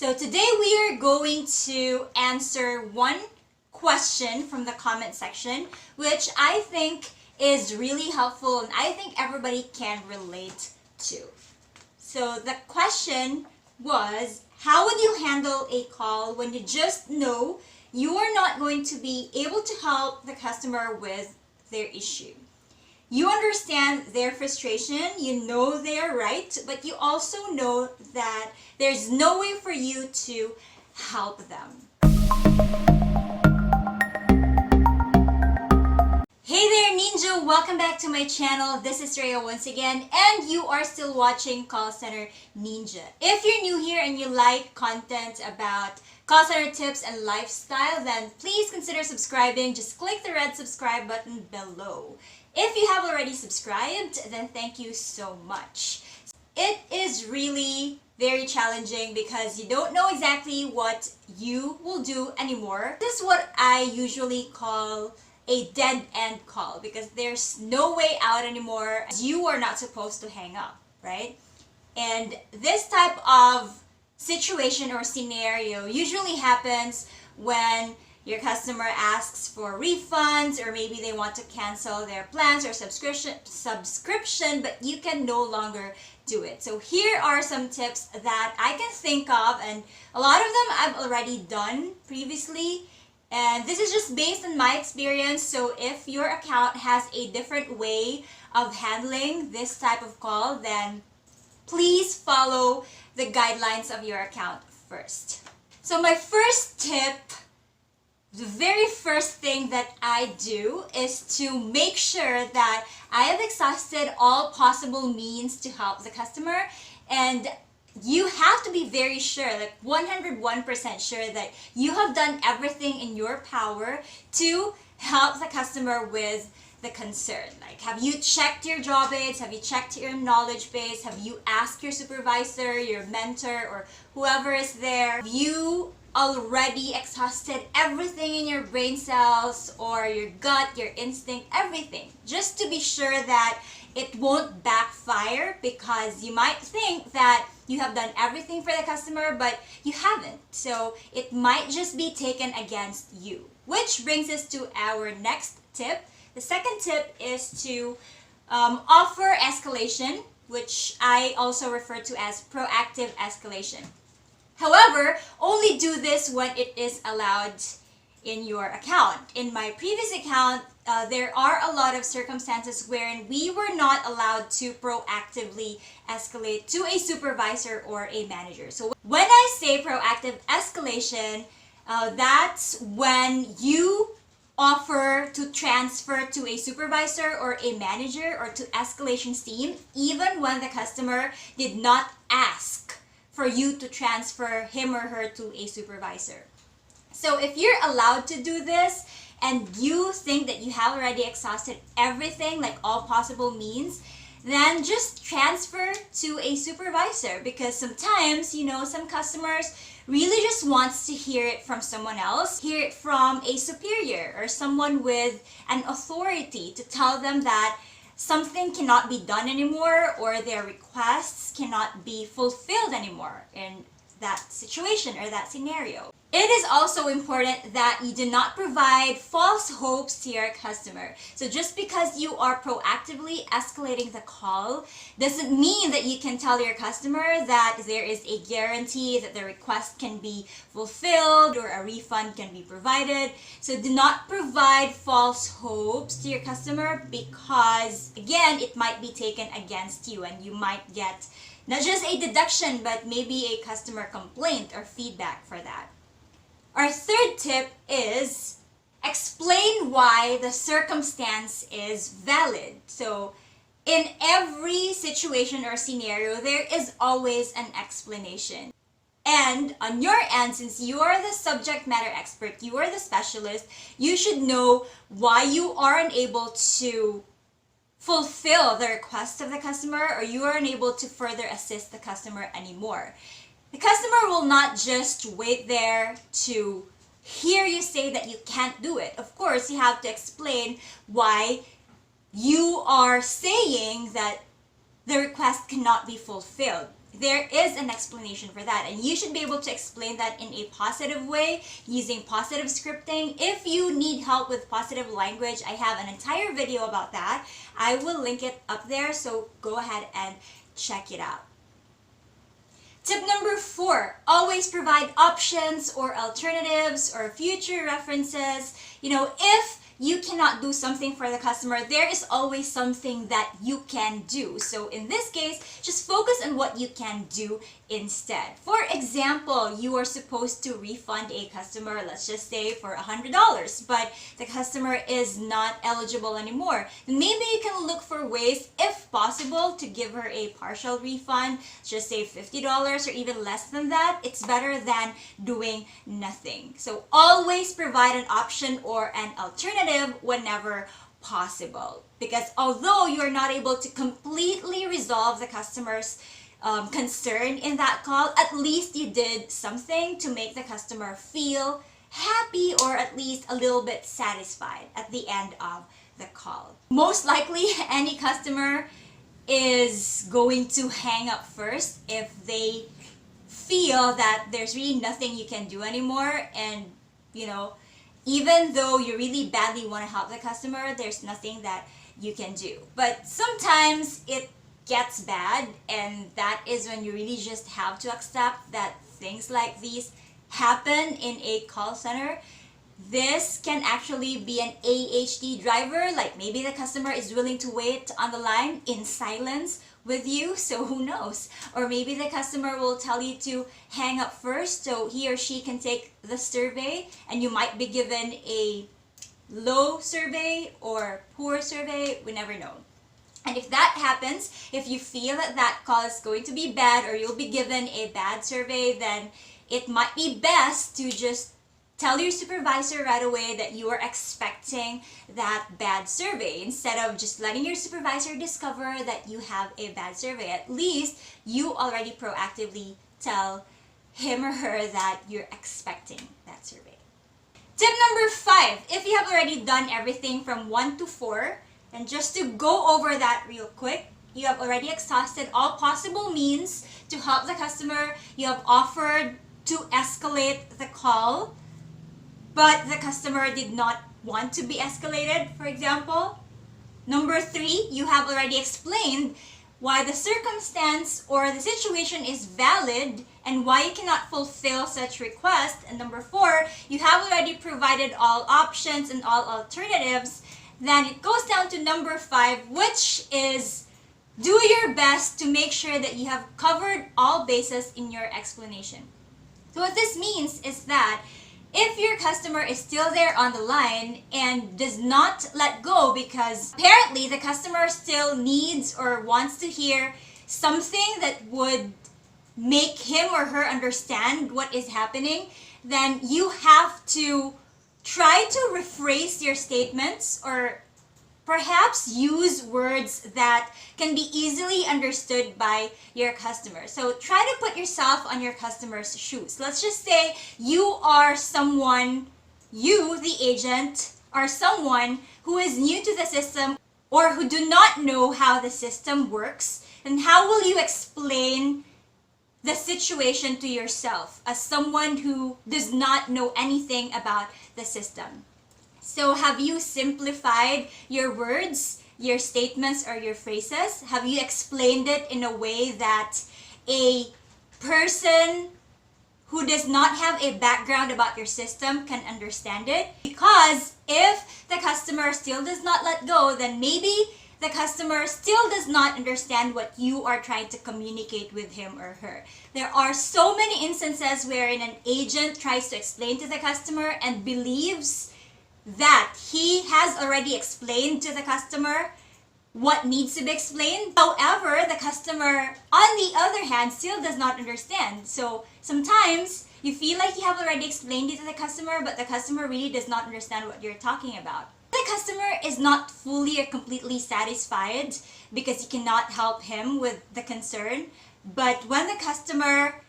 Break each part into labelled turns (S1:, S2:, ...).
S1: So today we are going to answer one question from the comment section, which I think is really helpful and I think everybody can relate to. So the question was, how would you handle a call when you just know you are not going to be able to help the customer with their issue? You understand their frustration, you know they are right, but you also know that there's no way for you to help them. Hey there Ninja! Welcome back to my channel. This is Rhea once again, and you are still watching Call Center Ninja. If you're new here and you like content about call center tips and lifestyle, then please consider subscribing. Just click the red subscribe button below. If you have already subscribed, then thank you so much. It is really very challenging because you don't know exactly what you will do anymore. This is what I usually call a dead end call because there's no way out anymore. You are not supposed to hang up, right? And this type of situation or scenario usually happens when your customer asks for refunds, or maybe they want to cancel their plans or subscription, but you can no longer do it. So here are some tips that I can think of, and a lot of them I've already done previously. And this is just based on my experience, so if your account has a different way of handling this type of call, then please follow the guidelines of your account first. So my first tip, the very first thing that I do is to make sure that I have exhausted all possible means to help the customer, and you have to be very sure, like 101% sure, that you have done everything in your power to help the customer with the concern. Like, have you checked your job aids? Have you checked your knowledge base? Have you asked your supervisor, your mentor, or whoever is there? Have you already exhausted everything in your brain cells or your gut, your instinct, everything, just to be sure that it won't backfire? Because you might think that you have done everything for the customer, but you haven't. So it might just be taken against you. Which brings us to our next tip. The second tip is to offer escalation, which I also refer to as proactive escalation. However, only do this when it is allowed in your account. In my previous account, there are a lot of circumstances wherein we were not allowed to proactively escalate to a supervisor or a manager. So when I say proactive escalation, that's when you offer to transfer to a supervisor or a manager or to escalations team, even when the customer did not ask for you to transfer him or her to a supervisor. So if you're allowed to do this and you think that you have already exhausted everything, like all possible means, then just transfer to a supervisor, because sometimes, you know, some customers really just wants to hear it from someone else, hear it from a superior or someone with an authority to tell them that something cannot be done anymore or their requests cannot be fulfilled anymore in that situation or that scenario. It is also important that you do not provide false hopes to your customer. So just because you are proactively escalating the call doesn't mean that you can tell your customer that there is a guarantee that the request can be fulfilled or a refund can be provided. So do not provide false hopes to your customer, because again, it might be taken against you and you might get not just a deduction, but maybe a customer complaint or feedback for that. Our third tip is explain why the circumstance is valid. So in every situation or scenario, there is always an explanation. And on your end, since you are the subject matter expert, you are the specialist, you should know why you are unable to fulfill the request of the customer, or you are unable to further assist the customer anymore. The customer will not just wait there to hear you say that you can't do it. Of course, you have to explain why you are saying that the request cannot be fulfilled. there is an explanation for that, and you should be able to explain that in a positive way using positive scripting. If you need help with positive language, I have an entire video about that. I will link it up there, so go ahead and check it out. Tip number 4, always provide options or alternatives or future references. If you cannot do something for the customer, there is always something that you can do. So in this case, just focus on what you can do instead. For example, you are supposed to refund a customer, let's just say for $100, but the customer is not eligible anymore. Maybe you can look for ways, if possible, to give her a partial refund, just say $50 or even less than that. It's better than doing nothing. So always provide an option or an alternative whenever possible, because although you are not able to completely resolve the customer's concern in that call, at least you did something to make the customer feel happy or at least a little bit satisfied at the end of the call. Most likely any customer is going to hang up first if they feel that there's really nothing you can do anymore, and even though you really badly want to help the customer, there's nothing that you can do. But sometimes it gets bad, and that is when you really just have to accept that things like these happen in a call center. This can actually be an AHD driver, like maybe the customer is willing to wait on the line in silence with you, so who knows? Or maybe the customer will tell you to hang up first so he or she can take the survey, and you might be given a low survey or poor survey, we never know. And if that happens, if you feel that that call is going to be bad or you'll be given a bad survey, then it might be best to just tell your supervisor right away that you are expecting that bad survey, instead of just letting your supervisor discover that you have a bad survey. At least you already proactively tell him or her that you're expecting that survey. Tip number 5, if you have already done everything from 1 to 4, and just to go over that real quick, you have already exhausted all possible means to help the customer. You have offered to escalate the call, but the customer did not want to be escalated, for example. Number 3, you have already explained why the circumstance or the situation is valid and why you cannot fulfill such request. And number 4, you have already provided all options and all alternatives. Then it goes down to number 5, which is do your best to make sure that you have covered all bases in your explanation. So what this means is that if your customer is still there on the line and does not let go because apparently the customer still needs or wants to hear something that would make him or her understand what is happening, then you have to try to rephrase your statements, or perhaps use words that can be easily understood by your customer. So try to put yourself on your customer's shoes. Let's just say you are someone, you, the agent, are someone who is new to the system or who do not know how the system works. And how will you explain the situation to yourself as someone who does not know anything about the system? So have you simplified your words, your statements, or your phrases? Have you explained it in a way that a person who does not have a background about your system can understand it? Because if the customer still does not let go, then maybe the customer still does not understand what you are trying to communicate with him or her. There are so many instances wherein an agent tries to explain to the customer and believes that he has already explained to the customer what needs to be explained. However, the customer, on the other hand, still does not understand. So sometimes you feel like you have already explained it to the customer, but the customer really does not understand what you're talking about. The customer is not fully or completely satisfied because you cannot help him with the concern. But when the customer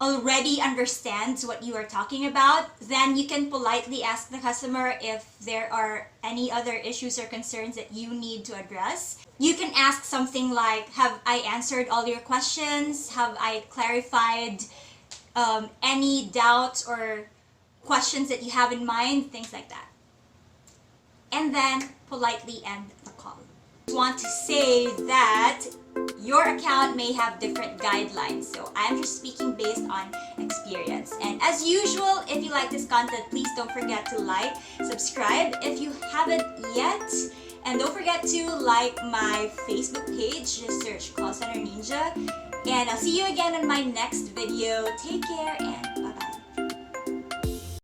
S1: already understands what you are talking about, then you can politely ask the customer if there are any other issues or concerns that you need to address. You can ask something like, have I answered all your questions? Have I clarified any doubts or questions that you have in mind? Things like that. And then politely end the call. I want to say that your account may have different guidelines, so I'm just speaking based on experience. And as usual, if you like this content, please don't forget to like, subscribe if you haven't yet, and don't forget to like my Facebook page. Just search Call Center Ninja, and I'll see you again in my next video. Take care and